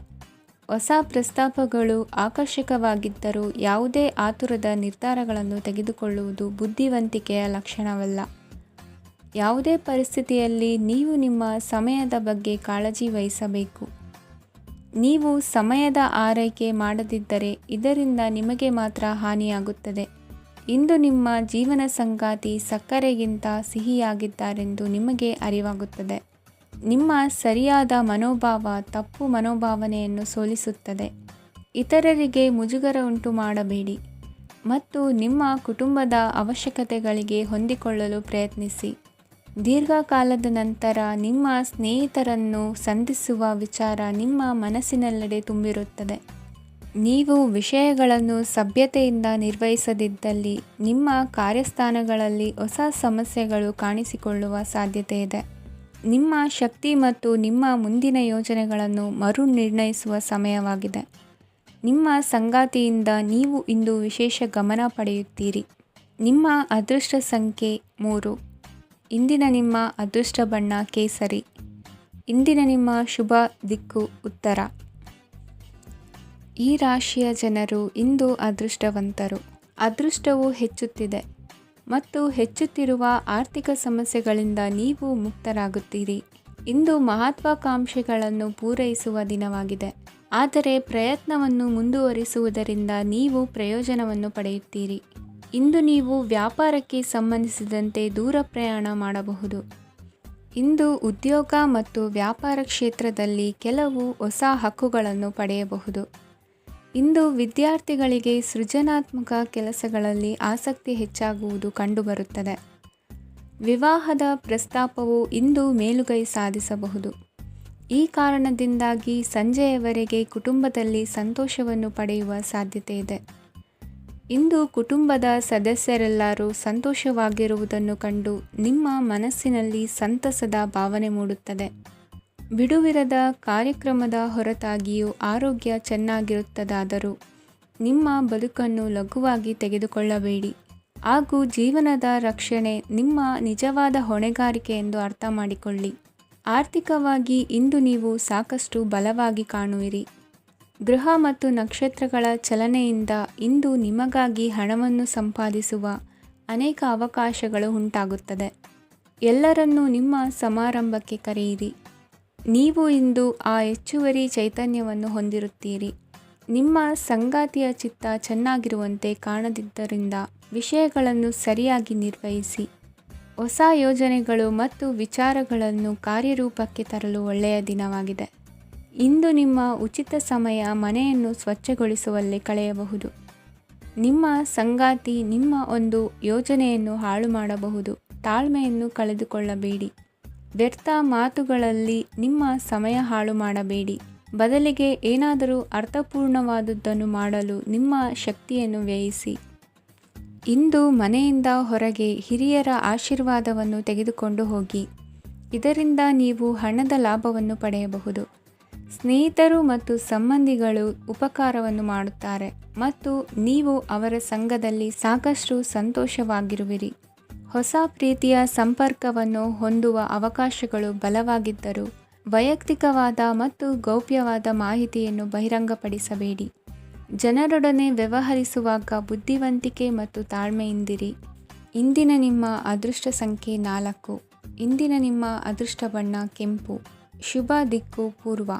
ಹೊಸ ಪ್ರಸ್ತಾಪಗಳು ಆಕರ್ಷಕವಾಗಿದ್ದರೂ ಯಾವುದೇ ಆತುರದ ನಿರ್ಧಾರಗಳನ್ನು ತೆಗೆದುಕೊಳ್ಳುವುದು ಬುದ್ಧಿವಂತಿಕೆಯ ಲಕ್ಷಣವಲ್ಲ. ಯಾವುದೇ ಪರಿಸ್ಥಿತಿಯಲ್ಲಿ ನೀವು ನಿಮ್ಮ ಸಮಯದ ಬಗ್ಗೆ ಕಾಳಜಿ ವಹಿಸಬೇಕು. ನೀವು ಸಮಯದ ಆರೈಕೆ ಮಾಡದಿದ್ದರೆ ಇದರಿಂದ ನಿಮಗೆ ಮಾತ್ರ ಹಾನಿಯಾಗುತ್ತದೆ. ಇಂದು ನಿಮ್ಮ ಜೀವನ ಸಂಗಾತಿ ಸಕ್ಕರೆಗಿಂತ ಸಿಹಿಯಾಗಿದ್ದಾರೆಂದು ನಿಮಗೆ ಅರಿವಾಗುತ್ತದೆ. ನಿಮ್ಮ ಸರಿಯಾದ ಮನೋಭಾವ ತಪ್ಪು ಮನೋಭಾವನೆಯನ್ನು ಸೋಲಿಸುತ್ತದೆ. ಇತರರಿಗೆ ಮುಜುಗರ ಉಂಟು ಮಾಡಬೇಡಿ ಮತ್ತು ನಿಮ್ಮ ಕುಟುಂಬದ ಅವಶ್ಯಕತೆಗಳಿಗೆ ಹೊಂದಿಕೊಳ್ಳಲು ಪ್ರಯತ್ನಿಸಿ. ದೀರ್ಘಕಾಲದ ನಂತರ ನಿಮ್ಮ ಸ್ನೇಹಿತರನ್ನು ಸಂಧಿಸುವ ವಿಚಾರ ನಿಮ್ಮ ಮನಸ್ಸಿನೆಲ್ಲೆಡೆ ತುಂಬಿರುತ್ತದೆ. ನೀವು ವಿಷಯಗಳನ್ನು ಸಭ್ಯತೆಯಿಂದ ನಿರ್ವಹಿಸದಿದ್ದಲ್ಲಿ ನಿಮ್ಮ ಕಾರ್ಯಸ್ಥಾನಗಳಲ್ಲಿ ಹೊಸ ಸಮಸ್ಯೆಗಳು ಕಾಣಿಸಿಕೊಳ್ಳುವ ಸಾಧ್ಯತೆ ಇದೆ. ನಿಮ್ಮ ಶಕ್ತಿ ಮತ್ತು ನಿಮ್ಮ ಮುಂದಿನ ಯೋಜನೆಗಳನ್ನು ಮರು ನಿರ್ಣಯಿಸುವ ಸಮಯವಾಗಿದೆ. ನಿಮ್ಮ ಸಂಗಾತಿಯಿಂದ ನೀವು ಇಂದು ವಿಶೇಷ ಗಮನ ಪಡೆಯುತ್ತೀರಿ. ನಿಮ್ಮ ಅದೃಷ್ಟ ಸಂಖ್ಯೆ 3. ಇಂದಿನ ನಿಮ್ಮ ಅದೃಷ್ಟ ಬಣ್ಣ ಕೇಸರಿ. ಇಂದಿನ ನಿಮ್ಮ ಶುಭ ದಿಕ್ಕು ಉತ್ತರ. ಈ ರಾಶಿಯ ಜನರು ಇಂದು ಅದೃಷ್ಟವಂತರು. ಅದೃಷ್ಟವು ಹೆಚ್ಚುತ್ತಿದೆ ಮತ್ತು ಹೆಚ್ಚುತ್ತಿರುವ ಆರ್ಥಿಕ ಸಮಸ್ಯೆಗಳಿಂದ ನೀವು ಮುಕ್ತರಾಗುತ್ತೀರಿ. ಇಂದು ಮಹತ್ವಾಕಾಂಕ್ಷೆಗಳನ್ನು ಪೂರೈಸುವ ದಿನವಾಗಿದೆ. ಆದರೆ ಪ್ರಯತ್ನವನ್ನು ಮುಂದುವರಿಸುವುದರಿಂದ ನೀವು ಪ್ರಯೋಜನವನ್ನು ಪಡೆಯುತ್ತೀರಿ. ಇಂದು ನೀವು ವ್ಯಾಪಾರಕ್ಕೆ ಸಂಬಂಧಿಸಿದಂತೆ ದೂರ ಪ್ರಯಾಣ ಮಾಡಬಹುದು. ಇಂದು ಉದ್ಯೋಗ ಮತ್ತು ವ್ಯಾಪಾರ ಕ್ಷೇತ್ರದಲ್ಲಿ ಕೆಲವು ಹೊಸ ಹಕ್ಕುಗಳನ್ನು ಪಡೆಯಬಹುದು. ಇಂದು ವಿದ್ಯಾರ್ಥಿಗಳಿಗೆ ಸೃಜನಾತ್ಮಕ ಕೆಲಸಗಳಲ್ಲಿ ಆಸಕ್ತಿ ಹೆಚ್ಚಾಗುವುದು ಕಂಡುಬರುತ್ತದೆ. ವಿವಾಹದ ಪ್ರಸ್ತಾಪವು ಇಂದು ಮೇಲುಗೈ ಸಾಧಿಸಬಹುದು. ಈ ಕಾರಣದಿಂದಾಗಿ ಸಂಜೆಯವರೆಗೆ ಕುಟುಂಬದಲ್ಲಿ ಸಂತೋಷವನ್ನು ಪಡೆಯುವ ಸಾಧ್ಯತೆ ಇದೆ. ಇಂದು ಕುಟುಂಬದ ಸದಸ್ಯರೆಲ್ಲರೂ ಸಂತೋಷವಾಗಿರುವುದನ್ನು ಕಂಡು ನಿಮ್ಮ ಮನಸ್ಸಿನಲ್ಲಿ ಸಂತಸದ ಭಾವನೆ ಮೂಡುತ್ತದೆ. ಬಿಡುವಿರದ ಕಾರ್ಯಕ್ರಮದ ಹೊರತಾಗಿಯೂ ಆರೋಗ್ಯ ಚೆನ್ನಾಗಿರುತ್ತದಾದರೂ ನಿಮ್ಮ ಬದುಕನ್ನು ಲಘುವಾಗಿ ತೆಗೆದುಕೊಳ್ಳಬೇಡಿ ಹಾಗೂ ಜೀವನದ ರಕ್ಷಣೆ ನಿಮ್ಮ ನಿಜವಾದ ಹೊಣೆಗಾರಿಕೆ ಎಂದು ಅರ್ಥ ಮಾಡಿಕೊಳ್ಳಿ. ಆರ್ಥಿಕವಾಗಿ ಇಂದು ನೀವು ಸಾಕಷ್ಟು ಬಲವಾಗಿ ಕಾಣುವಿರಿ. ಗ್ರಹ ಮತ್ತು ನಕ್ಷತ್ರಗಳ ಚಲನೆಯಿಂದ ಇಂದು ನಿಮಗಾಗಿ ಹಣವನ್ನು ಸಂಪಾದಿಸುವ ಅನೇಕ ಅವಕಾಶಗಳು ಉಂಟಾಗುತ್ತದೆ. ಎಲ್ಲರನ್ನೂ ನಿಮ್ಮ ಸಮಾರಂಭಕ್ಕೆ ಕರೆಯಿರಿ. ನೀವು ಇಂದು ಆ ಹೆಚ್ಚುವರಿ ಚೈತನ್ಯವನ್ನು ಹೊಂದಿರುತ್ತೀರಿ. ನಿಮ್ಮ ಸಂಗಾತಿಯ ಚಿತ್ತ ಚೆನ್ನಾಗಿರುವಂತೆ ಕಾಣದಿದ್ದರಿಂದ ವಿಷಯಗಳನ್ನು ಸರಿಯಾಗಿ ನಿರ್ವಹಿಸಿ. ಹೊಸ ಯೋಜನೆಗಳು ಮತ್ತು ವಿಚಾರಗಳನ್ನು ಕಾರ್ಯರೂಪಕ್ಕೆ ತರಲು ಒಳ್ಳೆಯ ದಿನವಾಗಿದೆ. ಇಂದು ನಿಮ್ಮ ಉಚಿತ ಸಮಯ ಮನೆಯನ್ನು ಸ್ವಚ್ಛಗೊಳಿಸುವಲ್ಲಿ ಕಳೆಯಬಹುದು. ನಿಮ್ಮ ಸಂಗಾತಿ ನಿಮ್ಮ ಒಂದು ಯೋಜನೆಯನ್ನು ಹಾಳು ಮಾಡಬಹುದು. ತಾಳ್ಮೆಯನ್ನು ಕಳೆದುಕೊಳ್ಳಬೇಡಿ. ವ್ಯರ್ಥ ಮಾತುಗಳಲ್ಲಿ ನಿಮ್ಮ ಸಮಯ ಹಾಳು ಮಾಡಬೇಡಿ. ಬದಲಿಗೆ ಏನಾದರೂ ಅರ್ಥಪೂರ್ಣವಾದುದನ್ನು ಮಾಡಲು ನಿಮ್ಮ ಶಕ್ತಿಯನ್ನು ವ್ಯಯಿಸಿ. ಇಂದು ಮನೆಯಿಂದ ಹೊರಗೆ ಹಿರಿಯರ ಆಶೀರ್ವಾದವನ್ನು ತೆಗೆದುಕೊಂಡು ಹೋಗಿ. ಇದರಿಂದ ನೀವು ಹಣದ ಲಾಭವನ್ನು ಪಡೆಯಬಹುದು. ಸ್ನೇಹಿತರು ಮತ್ತು ಸಂಬಂಧಿಗಳು ಉಪಕಾರವನ್ನು ಮಾಡುತ್ತಾರೆ ಮತ್ತು ನೀವು ಅವರ ಸಂಘದಲ್ಲಿ ಸಾಕಷ್ಟು ಸಂತೋಷವಾಗಿರುವಿರಿ. ಹೊಸ ಪ್ರೀತಿಯ ಸಂಪರ್ಕವನ್ನು ಹೊಂದುವ ಅವಕಾಶಗಳು ಬಲವಾಗಿದ್ದರೂ ವೈಯಕ್ತಿಕವಾದ ಮತ್ತು ಗೌಪ್ಯವಾದ ಮಾಹಿತಿಯನ್ನು ಬಹಿರಂಗಪಡಿಸಬೇಡಿ. ಜನರೊಡನೆ ವ್ಯವಹರಿಸುವಾಗ ಬುದ್ಧಿವಂತಿಕೆ ಮತ್ತು ತಾಳ್ಮೆಯಿಂದಿರಿ. ಇಂದಿನ ನಿಮ್ಮ ಅದೃಷ್ಟ ಸಂಖ್ಯೆ 4. ಇಂದಿನ ನಿಮ್ಮ ಅದೃಷ್ಟ ಬಣ್ಣ ಕೆಂಪು. ಶುಭ ದಿಕ್ಕು ಪೂರ್ವ.